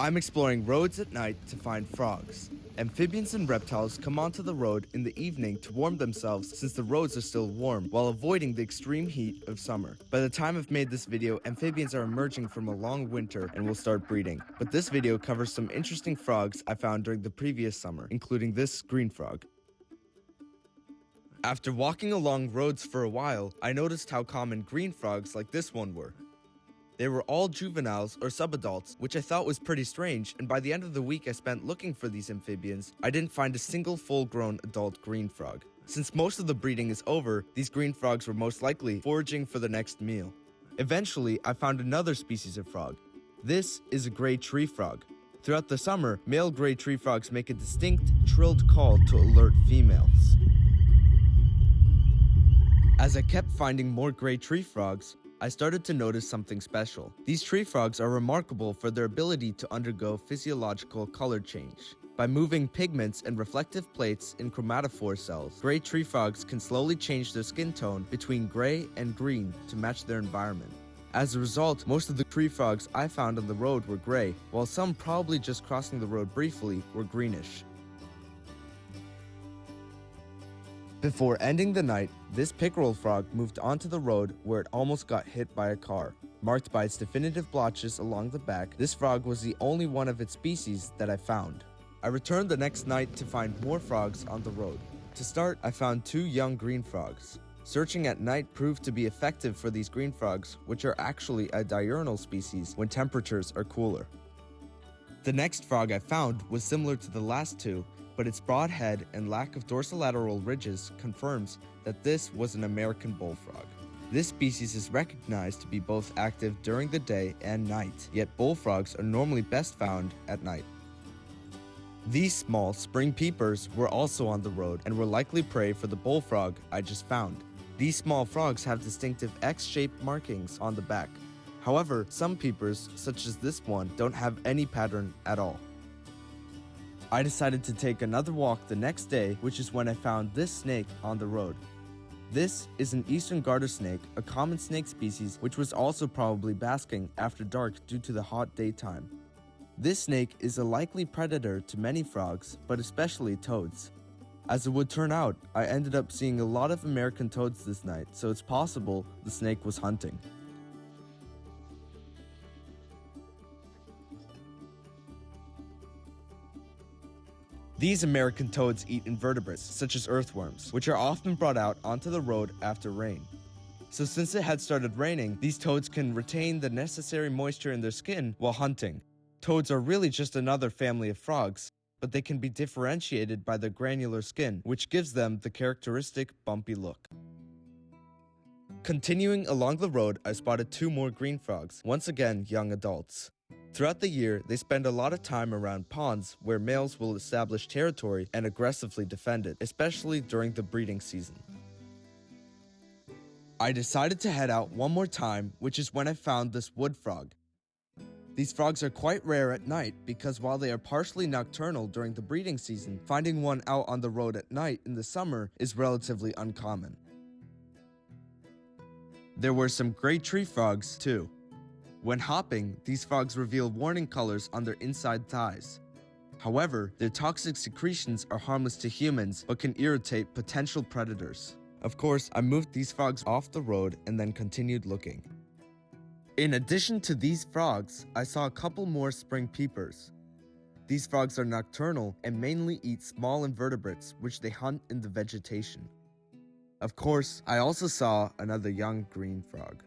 I'm exploring roads at night to find frogs. Amphibians and reptiles come onto the road in the evening to warm themselves since the roads are still warm while avoiding the extreme heat of summer. By the time I've made this video, amphibians are emerging from a long winter and will start breeding. But this video covers some interesting frogs I found during the previous summer, including this green frog. After walking along roads for a while, I noticed how common green frogs like this one were. They were all juveniles or subadults, which I thought was pretty strange, and by the end of the week I spent looking for these amphibians, I didn't find a single full-grown adult green frog. Since most of the breeding is over, these green frogs were most likely foraging for the next meal. Eventually, I found another species of frog. This is a gray tree frog. Throughout the summer, male gray tree frogs make a distinct, trilled call to alert females. As I kept finding more gray tree frogs, I started to notice something special. These tree frogs are remarkable for their ability to undergo physiological color change. By moving pigments and reflective plates in chromatophore cells, gray tree frogs can slowly change their skin tone between gray and green to match their environment. As a result, most of the tree frogs I found on the road were gray, while some probably just crossing the road briefly were greenish. Before ending the night, this pickerel frog moved onto the road where it almost got hit by a car. Marked by its definitive blotches along the back, this frog was the only one of its species that I found. I returned the next night to find more frogs on the road. To start, I found two young green frogs. Searching at night proved to be effective for these green frogs, which are actually a diurnal species when temperatures are cooler. The next frog I found was similar to the last two, but its broad head and lack of dorsolateral ridges confirms that this was an American bullfrog. This species is recognized to be both active during the day and night, yet bullfrogs are normally best found at night. These small spring peepers were also on the road and were likely prey for the bullfrog I just found. These small frogs have distinctive X-shaped markings on the back. However, some peepers, such as this one, don't have any pattern at all. I decided to take another walk the next day, which is when I found this snake on the road. This is an eastern garter snake, a common snake species which was also probably basking after dark due to the hot daytime. This snake is a likely predator to many frogs, but especially toads. As it would turn out, I ended up seeing a lot of American toads this night, so it's possible the snake was hunting. These American toads eat invertebrates, such as earthworms, which are often brought out onto the road after rain. So since it had started raining, these toads can retain the necessary moisture in their skin while hunting. Toads are really just another family of frogs, but they can be differentiated by their granular skin, which gives them the characteristic bumpy look. Continuing along the road, I spotted two more green frogs, once again young adults. Throughout the year, they spend a lot of time around ponds where males will establish territory and aggressively defend it, especially during the breeding season. I decided to head out one more time, which is when I found this wood frog. These frogs are quite rare at night because while they are partially nocturnal during the breeding season, finding one out on the road at night in the summer is relatively uncommon. There were some great tree frogs too. When hopping, these frogs reveal warning colors on their inside thighs. However, their toxic secretions are harmless to humans but can irritate potential predators. Of course, I moved these frogs off the road and then continued looking. In addition to these frogs, I saw a couple more spring peepers. These frogs are nocturnal and mainly eat small invertebrates which they hunt in the vegetation. Of course, I also saw another young green frog.